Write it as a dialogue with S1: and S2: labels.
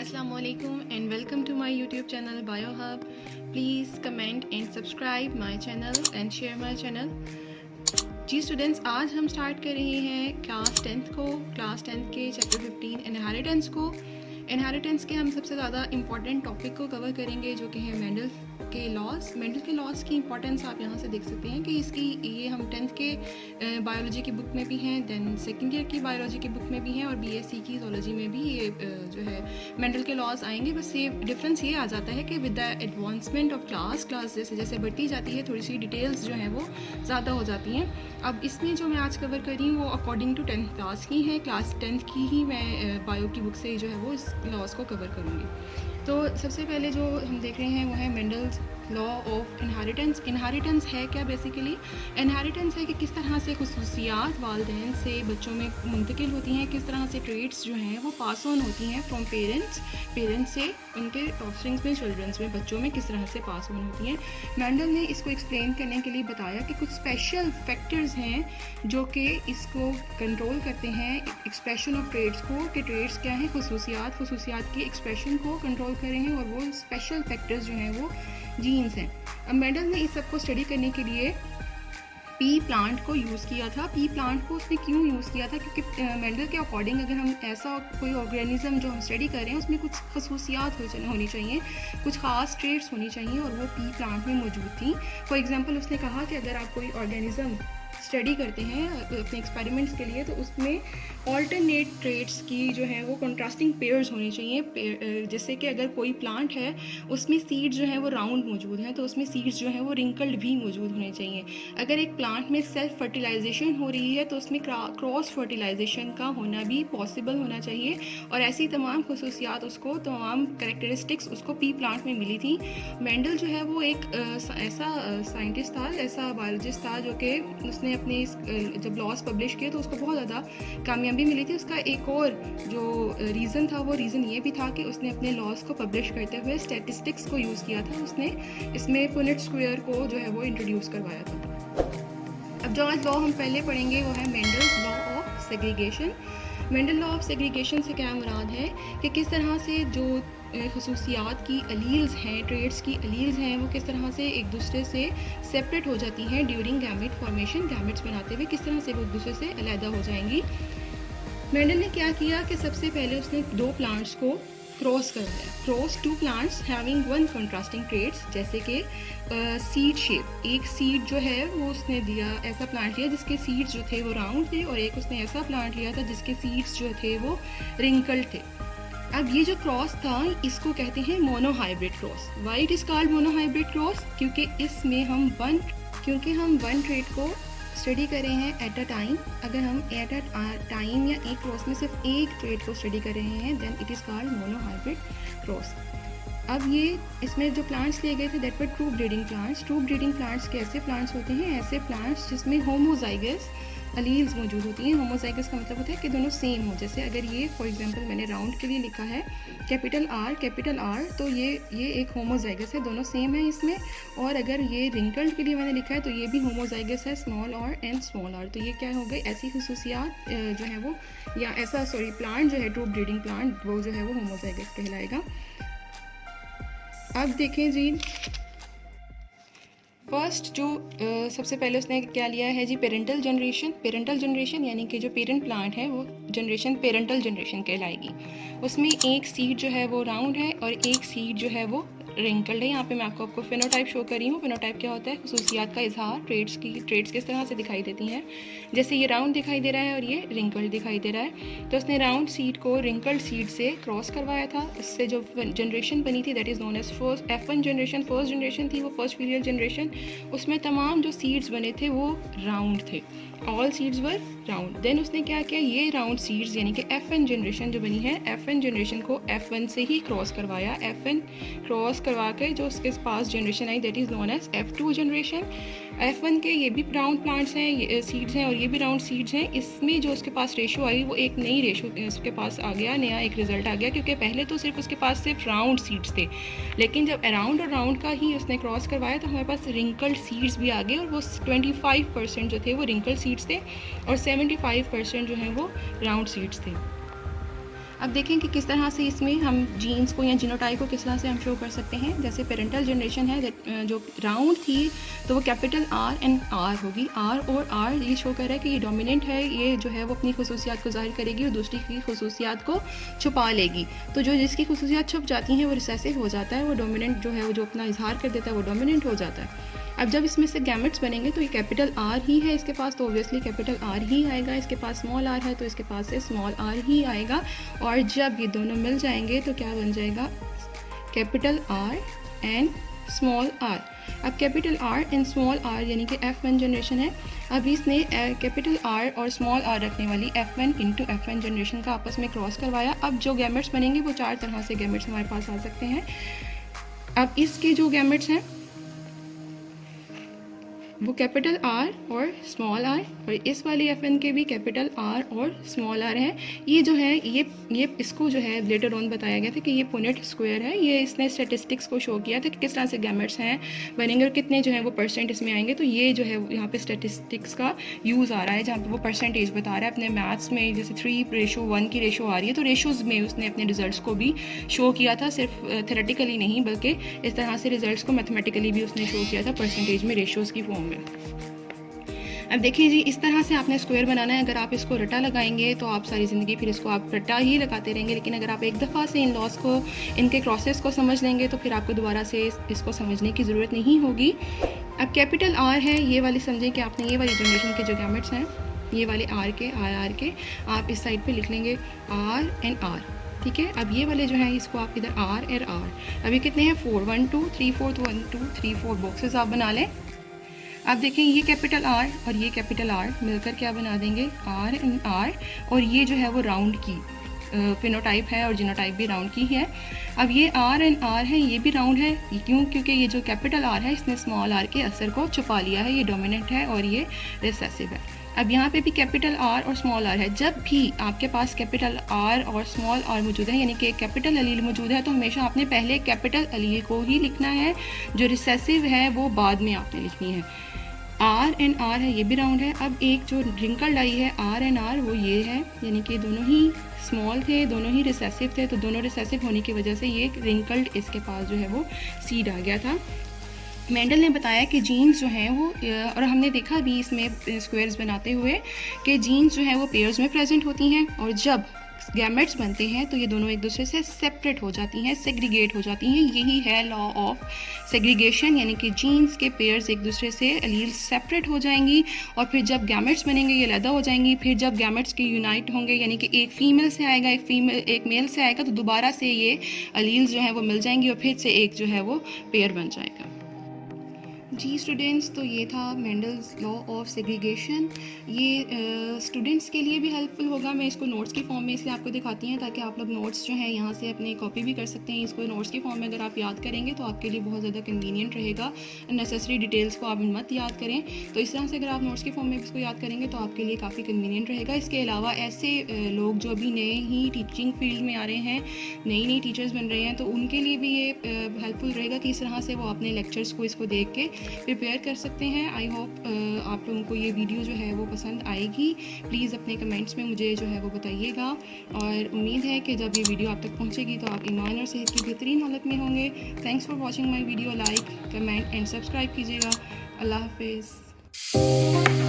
S1: Assalamu alaikum and welcome to my YouTube channel BioHub. Please comment and subscribe my channel and share my channel. जी students, आज हम start कर रहे हैं class 10th के chapter 15 inheritance को। Inheritance के हम सबसे ज़्यादा इम्पॉर्टेंट टॉपिक को कवर करेंगे जो कि है मेंडल के लॉस की इंपॉर्टेंस आप यहाँ से देख सकते हैं कि इसकी ये हम 10th के बायोलॉजी की बुक में भी हैं, देन सेकेंड ईयर की बायोलॉजी की बुक में भी हैं और बीएससी की जोलॉजी में भी ये जो है मेंडल के लॉस आएंगे। बस ये डिफरेंस ये आ जाता है कि with the advancement of class जैसे जैसे बढ़ती जाती है थोड़ी सी डिटेल्स जो हैं वो ज़्यादा हो जाती हैं। अब इसमें जो मैं आज कवर कर रही हूँ वो अकॉर्डिंग टू 10th क्लास की है, क्लास 10th की ही मैं बायो की बुक से जो है वो इस लॉस को कवर करूँगी। तो सबसे पहले जो हम देख रहे हैं वो है Mendel's law of inheritance. Inheritance है क्या? बेसिकली इनहेरिटेंस है कि किस तरह से खुसूसियात वालिदैन से बच्चों में मुंतकिल होती हैं, किस तरह से ट्रेट्स जो हैं वो पास ऑन होती हैं फ्रॉम पेरेंट्स से उनके ऑफस्प्रिंग्स में, चिल्ड्रंस में, बच्चों में किस तरह से पास ऑन होती हैं। मेंडल ने इसको एक्सप्लेन करने के लिए बताया कि कुछ स्पेशल फैक्टर्स हैं जो कि इसको कंट्रोल करते हैं एक्सप्रेशन ऑफ ट्रेट्स को, कि ट्रेट्स क्या हैं, खुसूसियात की एक्सप्रेशन को कंट्रोल कर रहे हैं और वो स्पेशल फैक्टर्स जो हैं वो जीन्स हैं। अब मेंडल ने इस सब को स्टडी करने के लिए पी प्लांट को यूज़ किया था। पी प्लांट को उसने क्यों यूज़ किया था? क्योंकि मेंडल के अकॉर्डिंग अगर हम ऐसा कोई ऑर्गेनिज्म जो हम स्टडी कर रहे हैं उसमें कुछ खसूसियात होनी चाहिए, कुछ ख़ास ट्रेट्स होनी चाहिए और वो पी प्लांट में मौजूद थी। फॉर एग्जांपल उसने कहा कि अगर आप कोई ऑर्गेनिज्म स्टडी करते हैं अपने एक्सपेरिमेंट्स के लिए तो उसमें ऑल्टरनेट ट्रेट्स की जो है वो कंट्रास्टिंग पेयर्स होने चाहिए। जैसे कि अगर कोई प्लांट है उसमें सीड्स जो है वो राउंड मौजूद हैं तो उसमें सीड्स जो है वो रिंकल्ड भी मौजूद होने चाहिए। अगर एक प्लांट में सेल्फ फर्टिलाइजेशन हो रही है तो उसमें क्रॉस फर्टिलाइजेशन का होना भी पॉसिबल होना चाहिए और ऐसी तमाम खुसूसियात उसको, तमाम करेक्टरिस्टिक्स उसको पी प्लांट में मिली थी। मेंडल जो है वो एक ऐसा साइंटिस्ट था, ऐसा बायोलॉजिस्ट था जो कि उसने अपने जब लॉस पब्लिश किए तो उसको बहुत ज़्यादा कामयाबी मिली थी। उसका एक और जो रीज़न था वो रीज़न ये भी था कि उसने अपने लॉस को पब्लिश करते हुए स्टैटिस्टिक्स को यूज़ किया था। उसने इसमें पुनेट स्क्वायर को जो है वो इंट्रोड्यूस करवाया था। अब जो आज लॉ हम पहले पढ़ेंगे वो है Mendel's law of segregation. Mendel law of segregation से क्या मुराद है कि किस तरह से जो खसूसियात की अलील्स हैं, ट्रेट्स की अलील्स हैं, वो किस तरह से एक दूसरे से सेपरेट हो जाती हैं ड्यूरिंग गैमेट फॉर्मेशन। गैमेट्स बनाते हुए किस तरह से वो एक दूसरे से अलहदा हो जाएंगी। मेंडल ने क्या किया कि सबसे पहले उसने दो प्लांट्स को क्रॉस करवाया। Cross two plants having one contrasting traits, जैसे कि सीड शेप। एक सीड जो है वो उसने दिया, ऐसा प्लांट लिया जिसके सीड्स जो थे वो राउंड थे और एक उसने ऐसा प्लांट लिया था जिसके सीड्स जो थे वो रिंकल्ड थे। अब ये जो क्रॉस था इसको कहते हैं monohybrid cross. Why it is called monohybrid cross? क्योंकि इसमें हम वन ट्रेट को स्टडी कर रहे हैं एट अ टाइम। अगर हम एट अ टाइम या एक क्रॉस में सिर्फ एक ट्रेट को स्टडी कर रहे हैं then it is called monohybrid cross. अब ये इसमें जो प्लांट्स लिए गए थे that were true breeding plants. True breeding plants कैसे प्लांट्स होते हैं? ऐसे प्लांट्स जिसमें होमोजाइगस अलील्स मौजूद होती हैं। होमोजाइगस का मतलब होता है कि दोनों सेम हो। जैसे अगर ये फॉर एग्जांपल मैंने राउंड के लिए लिखा है कैपिटल आर, तो ये एक होमोजाइगस है, दोनों सेम है इसमें। और अगर ये रिंकल्ड के लिए मैंने लिखा है तो ये भी होमोजाइगस है, small r and small r. तो ये क्या हो गई? ऐसी खुसूसियात जो है वो, या ऐसा प्लांट जो है ट्रू ब्रीडिंग प्लांट वो जो है वो होमोजाइगस कहलाएगा। अब देखें जी, फर्स्ट जो सबसे पहले उसने क्या लिया है जी, पेरेंटल जनरेशन यानी कि जो पेरेंट प्लांट है वो जनरेशन पेरेंटल जनरेशन कहलाएगी। उसमें एक सीड जो है वो राउंड है और एक सीड जो है वो रिंकल्ड है। यहाँ पे मैं आपको फिनोटाइप शो कर रही हूँ। फिनोटाइप क्या होता है? खुसूसियात का इजहार, ट्रेट्स किस तरह से दिखाई देती हैं। जैसे ये राउंड दिखाई दे रहा है और ये रिंकल्ड दिखाई दे रहा है, तो उसने राउंड सीड को रिंकल्ड सीड से क्रॉस करवाया था। इससे जो जनरेशन बनी थी that is known as F1 generation. First generation थी वो फर्स्ट पीरियड जनरेशन। उसमें तमाम जो सीड्स बने थे वो राउंड थे, ऑल सीड्स वर राउंड। देन उसने क्या किया, ये राउंड सीड्स यानी कि F1 जनरेशन जो बनी है, F1 जनरेशन को F1 से ही क्रॉस करवाया। F1 क्रॉस करवा के जो उसके पास जनरेशन आई that is known as F2 generation. F1 के ये भी राउंड प्लांट्स हैं, ये सीड्स हैं और ये भी राउंड सीड्स हैं। इसमें जो उसके पास रेशो आई वो एक नई रेशो उसके पास आ गया, नया एक रिजल्ट आ गया, क्योंकि पहले तो सिर्फ उसके पास सिर्फ राउंड सीड्स थे, लेकिन जब अराउंड और राउंड का ही उसने क्रॉस करवाया तो हमारे पास रिंकल्ड सीड्स भी आ गए और वो 25% जो थे वो रिंकल्ड सीड्स थे और 75% जो हैं वो राउंड सीड्स थे। अब देखें कि किस तरह से इसमें हम जीन्स को या जीनोटाइप को किस तरह से हम शो कर सकते हैं। जैसे पेरेंटल जनरेशन है जो राउंड थी तो वो कैपिटल आर एंड आर होगी। आर और आर ये शो कर रहा है कि ये डोमिनेंट है, ये जो है वो अपनी खसूसियात को ज़ाहिर करेगी और दूसरी की खसूसियात को छुपा लेगी। तो जो जिसकी खसूसियात छुप जाती हैं वो रिसेसिव हो जाता है, वो डोमिनेंट जो है वो जो अपना इजहार कर देता है वो डोमिनेंट हो जाता है। अब जब इसमें से गैमेट्स बनेंगे तो ये कैपिटल आर ही है इसके पास, तो ऑब्वियसली कैपिटल आर ही आएगा। इसके पास स्मॉल आर है तो इसके पास से स्मॉल आर ही आएगा। और जब ये दोनों मिल जाएंगे तो क्या बन जाएगा, capital R and small R. अब capital R and small R यानी कि F1 जनरेशन है। अब इसने कैपिटल आर और स्मॉल आर रखने वाली F1 इंटू F1 जनरेशन का आपस में क्रॉस करवाया। अब जो गैमेट्स बनेंगे वो 4 तरह से गैमेट्स हमारे पास आ सकते हैं। अब इसके जो गैमेट्स हैं वो कैपिटल आर और स्मॉल आर, और इस वाले F1 के भी कैपिटल आर और स्मॉल आर है। ये जो है ये इसको जो है लेटर ऑन बताया गया था कि ये पुनेट स्क्वायर है। ये इसने स्टैटिस्टिक्स को शो किया था कि किस तरह से गैमेट्स हैं बनेंगे और कितने जो है वो परसेंट इसमें आएंगे। तो ये जो है यहाँ पे स्टैटिस्टिक्स का यूज़ आ रहा है जहाँ पे वो परसेंटेज बता रहा है। अपने मैथ्स में जैसे 3:1 की रेशो आ रही है तो रेशोज़ में उसने अपने रिजल्ट्स को भी शो किया था, सिर्फ थेरेटिकली नहीं बल्कि इस तरह से रिजल्ट्स को मैथमेटिकली भी उसने शो किया था परसेंटेज में, रेशोज़ की फॉर्म में। अब देखिए जी, इस तरह से आपने स्क्वायर बनाना है। अगर आप इसको रटा लगाएंगे तो आप सारी ज़िंदगी फिर इसको आप रटा ही लगाते रहेंगे, लेकिन अगर आप एक दफ़ा से इन लॉस को, इनके क्रॉसेस को समझ लेंगे तो फिर आपको दोबारा से इसको समझने की ज़रूरत नहीं होगी। अब कैपिटल आर है, ये वाली समझें कि आपने ये वाली जनरेशन के जो गैमेट्स हैं ये वाले आर के आप इस साइड पर लिख लेंगे आर एंड आर, ठीक है। अब ये वाले जो हैं इसको आप इधर आर एंड आर, अभी कितने हैं 4 1 2 3 4 तो 1 2 3 4 बॉक्सेस आप बना लें। अब देखें ये कैपिटल आर और ये कैपिटल आर मिलकर क्या बना देंगे, आर एंड आर, और ये जो है वो राउंड की फिनोटाइप है और जीनोटाइप भी राउंड की है। अब ये आर एंड आर है, ये भी राउंड है, क्यों, क्योंकि ये जो कैपिटल आर है इसने स्मॉल आर के असर को छुपा लिया है, ये डोमिनेंट है और ये रिसेसिव है। अब यहाँ पे भी कैपिटल आर और स्मॉल आर है। जब भी आपके पास कैपिटल आर और स्मॉल आर मौजूद है यानी कि एक कैपिटल अलील मौजूद है तो हमेशा आपने पहले कैपिटल अलील को ही लिखना है, जो रिसेसिव है वो बाद में आपने लिखनी है। आर एंड आर है, ये भी राउंड है। अब एक जो रिंकल्ड आई है आर एंड आर वो ये है, यानी कि दोनों ही स्मॉल थे, दोनों ही रिसेसिव थे, तो दोनों रिसेसिव होने की वजह से ये रिंकल्ड इसके पास जो है वो सीड आ गया था। मेंडल ने बताया कि जीन्स जो हैं वो, और हमने देखा भी इसमें स्क्वायर्स बनाते हुए कि जीन्स जो हैं वो पेयर्स में प्रेजेंट होती हैं, और जब गैमेट्स बनते हैं तो ये दोनों एक दूसरे से सेपरेट हो जाती हैं, सेग्रीगेट हो जाती हैं। यही है लॉ ऑफ सेग्रीगेशन, यानी कि जीन्स के पेयर्स एक दूसरे से अलील सेपरेट हो जाएंगी और फिर जब गैमेट्स बनेंगे ये अलग हो जाएंगी। फिर जब गैमेट्स के यूनाइट होंगे यानी कि एक फीमेल से आएगा एक मेल से आएगा तो दोबारा से ये अलील्स जो हैं वो मिल जाएंगी और फिर से एक जो है वो पेयर बन जाएगा। जी स्टूडेंट्स, तो ये था मेंडल्स लॉ ऑफ सेग्रीगेशन। ये स्टूडेंट्स के लिए भी हेल्पफुल होगा। मैं इसको नोट्स की फॉर्म में इसलिए आपको दिखाती हैं ताकि आप लोग नोट्स जो हैं यहाँ से अपने कॉपी भी कर सकते हैं। इसको नोट्स की फॉर्म में अगर आप याद करेंगे तो आपके लिए बहुत ज़्यादा कन्वीनियंट रहेगा। नेसेसरी डिटेल्स को आप मत याद करें, तो इस तरह से अगर आप नोट्स की फॉर्म में इसको याद करेंगे तो आपके लिए काफ़ी कन्वीनियंट रहेगा। इसके अलावा ऐसे लोग जो अभी नए ही टीचिंग फील्ड में आ रहे हैं, नई टीचर्स बन रहे हैं, तो उनके लिए भी ये हेल्पफुल रहेगा कि इस तरह से वो अपने लेक्चर्स को इसको देख के प्रिपेयर कर सकते हैं। आई होप आप लोगों को ये वीडियो जो है वो पसंद आएगी। प्लीज़ अपने कमेंट्स में मुझे जो है वो बताइएगा, और उम्मीद है कि जब ये वीडियो आप तक पहुंचेगी तो आप ईमान और सेहत की बेहतरीन हालत में होंगे। Thanks for watching my video. Like, comment and subscribe कीजिएगा। अल्लाह हाफिज़।